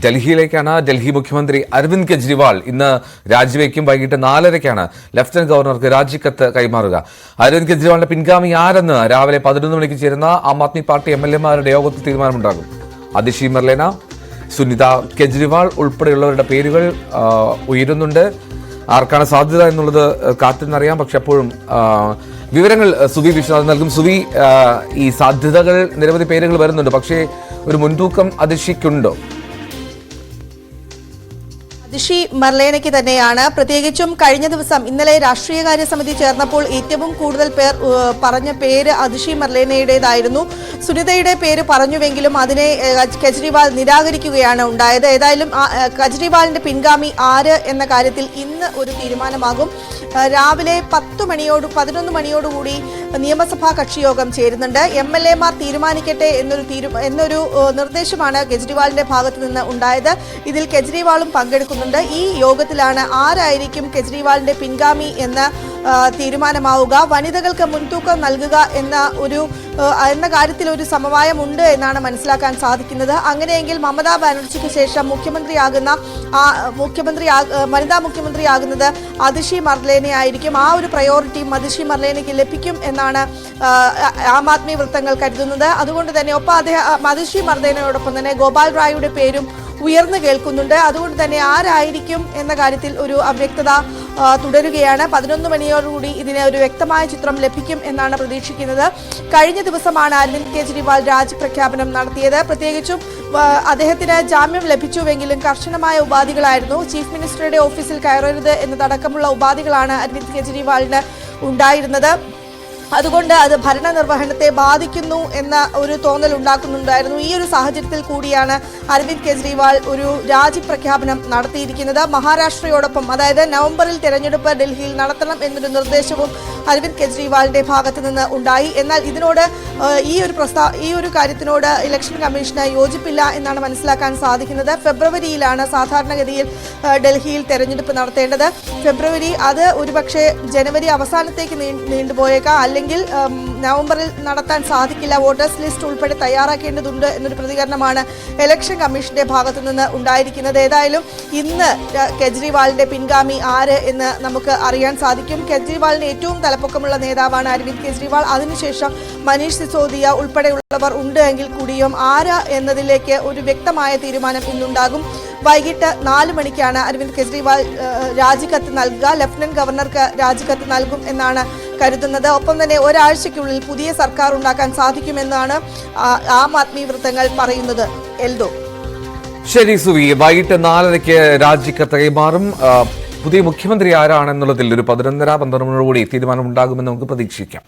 ഡൽഹിയിലേക്കാണ്. ഡൽഹി മുഖ്യമന്ത്രി അരവിന്ദ് കെജ്രിവാൾ ഇന്ന് രാജിവെക്കും. വൈകിട്ട് 4:30-ക്കാണ് ലഫ്റ്റനന്റ് ഗവർണർക്ക് രാജിക്കത്ത് കൈമാറുക. അരവിന്ദ് കെജ്രിവാളിന്റെ പിൻഗാമി ആരെന്ന് രാവിലെ 11 മണിക്ക് ചേരുന്ന ആം ആദ്മി പാർട്ടി MLA-മാരുടെ യോഗത്തിൽ തീരുമാനമുണ്ടാകും. അതിഷി മെർലേന, സുനിത കെജ്രിവാൾ ഉൾപ്പെടെയുള്ളവരുടെ പേരുകൾ ഉയരുന്നുണ്ട്. ആർക്കാണ് സാധ്യത എന്നുള്ളത് കാത്തിരുന്നറിയാം. പക്ഷെ അപ്പോഴും വിവരങ്ങൾ സുവി വിശ്വനാഥ് നൽകും. സുവി, ഈ സാധ്യതകൾ നിരവധി പേരുകൾ വരുന്നുണ്ട്, പക്ഷേ ഒരു മുൻതൂക്കം അതിഷിക്കുണ്ടോ? അതിഷി മെർലേനയ്ക്ക് തന്നെയാണ്. പ്രത്യേകിച്ചും കഴിഞ്ഞ ദിവസം ഇന്നലെ രാഷ്ട്രീയകാര്യ സമിതി ചേർന്നപ്പോൾ ഏറ്റവും കൂടുതൽ പേർ പറഞ്ഞ പേര് അതിഷി മെർലേനയുടേതായിരുന്നു. സുനിതയുടെ പേര് പറഞ്ഞുവെങ്കിലും അതിനെ കെജ്രിവാൾ നിരാകരിക്കുകയാണ് ഉണ്ടായത്. ഏതായാലും കെജ്രിവാളിന്റെ പിൻഗാമി ആര് എന്ന കാര്യത്തിൽ ഇന്ന് ഒരു തീരുമാനമാകും. രാവിലെ 11 മണിയോടുകൂടി നിയമസഭാ കക്ഷിയോഗം ചേരുന്നുണ്ട്. MLA-മാർ തീരുമാനിക്കട്ടെ എന്നൊരു നിർദ്ദേശമാണ് കെജ്രിവാളിന്റെ ഭാഗത്തു നിന്ന് ഉണ്ടായത്. ഇതിൽ കെജ്രിവാളും പങ്കെടുക്കുന്നുണ്ട്. ഈ യോഗത്തിലാണ് ആരായിരിക്കും കെജ്രിവാളിന്റെ പിൻഗാമി എന്ന തീരുമാനമാവുക. വനിതകൾക്ക് മുൻതൂക്കം നൽകുക എന്ന കാര്യത്തിൽ ഒരു സമവായമുണ്ട് എന്നാണ് മനസ്സിലാക്കാൻ സാധിക്കുന്നത്. അങ്ങനെയെങ്കിൽ മമതാ ബാനർജിക്ക് ശേഷം വനിതാ മുഖ്യമന്ത്രിയാകുന്നത് അതിഷി മെർലേന ആയിരിക്കും. ആ ഒരു പ്രയോറിറ്റി അതിഷി മെർലേനയ്ക്ക് ലഭിക്കും എന്നാണ് ആം ആദ്മി വൃത്തങ്ങൾ കരുതുന്നത്. അതുകൊണ്ട് തന്നെ അതിഷി മെർലേനയോടൊപ്പം തന്നെ ഗോപാൽ റായിയുടെ പേരും ഉയർന്നു കേൾക്കുന്നുണ്ട്. അതുകൊണ്ട് തന്നെ ആരായിരിക്കും എന്ന കാര്യത്തിൽ ഒരു അവ്യക്തത തുടരുകയാണ്. 11 മണിയോടുകൂടി ഇതിന് ഒരു വ്യക്തമായ ചിത്രം ലഭിക്കും എന്നാണ് പ്രതീക്ഷിക്കുന്നത്. കഴിഞ്ഞ ദിവസമാണ് അരവിന്ദ് കെജ്രിവാൾ രാജിപ്രഖ്യാപനം നടത്തിയത്. പ്രത്യേകിച്ചും അദ്ദേഹത്തിന് ജാമ്യം ലഭിച്ചുവെങ്കിലും കർശനമായ ഉപാധികളായിരുന്നു. ചീഫ് മിനിസ്റ്ററുടെ ഓഫീസിൽ കയറരുത് എന്നതടക്കമുള്ള ഉപാധികളാണ് അരവിന്ദ് കെജ്രിവാളിന് ഉണ്ടായിരുന്നത്. അതുകൊണ്ട് അത് ഭരണനിർവഹണത്തെ ബാധിക്കുന്നു എന്ന ഒരു തോന്നൽ ഉണ്ടാക്കുന്നുണ്ടായിരുന്നു. ഈ ഒരു സാഹചര്യത്തിൽ കൂടിയാണ് അരവിന്ദ് കെജ്രിവാൾ ഒരു രാജിപ്രഖ്യാപനം നടത്തിയിരിക്കുന്നത്. മഹാരാഷ്ട്രയോടൊപ്പം, അതായത് നവംബറിൽ തെരഞ്ഞെടുപ്പ് ഡൽഹിയിൽ നടത്തണം എന്നൊരു നിർദ്ദേശവും അരവിന്ദ് കെജ്രിവാളിന്റെ ഭാഗത്തു നിന്ന് ഉണ്ടായി. എന്നാൽ ഇതിനോട് ഈ ഒരു കാര്യത്തിനോട് ഇലക്ഷൻ കമ്മീഷന് യോജിപ്പില്ല എന്നാണ് മനസ്സിലാക്കാൻ സാധിക്കുന്നത്. ഫെബ്രുവരിയിലാണ് സാധാരണഗതിയിൽ ഡൽഹിയിൽ തെരഞ്ഞെടുപ്പ് നടത്തേണ്ടത്. ഫെബ്രുവരി അത് ഒരുപക്ഷെ ജനുവരി അവസാനത്തേക്ക് നീണ്ടുപോയേക്കാം, അല്ലെങ്കിൽ നവംബറിൽ നടത്താൻ സാധിക്കില്ല. വോട്ടേഴ്സ് ലിസ്റ്റ് ഉൾപ്പെടെ തയ്യാറാക്കേണ്ടതുണ്ട് എന്നൊരു പ്രതികരണമാണ് ഇലക്ഷൻ കമ്മീഷന്റെ ഭാഗത്തു നിന്ന് ഉണ്ടായിരിക്കുന്നത്. ഏതായാലും ഇന്ന് കെജ്രിവാളിന്റെ പിൻഗാമി ആര് എന്ന് നമുക്ക് അറിയാൻ സാധിക്കും. കെജ്രിവാളിന് ഏറ്റവും തലപ്പൊക്കമുള്ള നേതാവാണ് അരവിന്ദ് കെജ്രിവാൾ. അതിനുശേഷം മനീഷ് സിസോദിയ ഉൾപ്പെടെയുള്ളവർ ഉണ്ട് എങ്കിൽ കൂടിയും ആര് എന്നതിലേക്ക് ഒരു വ്യക്തമായ തീരുമാനം ഇന്നുണ്ടാകും. വൈകിട്ട് 4 മണിക്കാണ് അരവിന്ദ് കെജ്രിവാൾ രാജിക്കത്ത് നൽകുക. ലഫ്റ്റനന്റ് ഗവർണർക്ക് രാജിക്കത്ത് നൽകും എന്നാണ് കരുതുന്നത്. ഒപ്പം തന്നെ ഒരാഴ്ചയ്ക്കുള്ളിൽ പുതിയ സർക്കാർ ഉണ്ടാക്കാൻ സാധിക്കുമെന്നാണ് ആം ആദ്മി വൃത്തങ്ങൾ പറയുന്നത്. എൽദോ. ശരി സുവി, വൈകിട്ട് 4:30-ക്ക് രാജിക്കത്ത് കൈമാറും. പുതിയ മുഖ്യമന്ത്രി ആരാണെന്നുള്ളതിൽ ഒരു 11:30-12 മണിയോടുകൂടി തീരുമാനം ഉണ്ടാകുമെന്ന് നമുക്ക് പ്രതീക്ഷിക്കാം.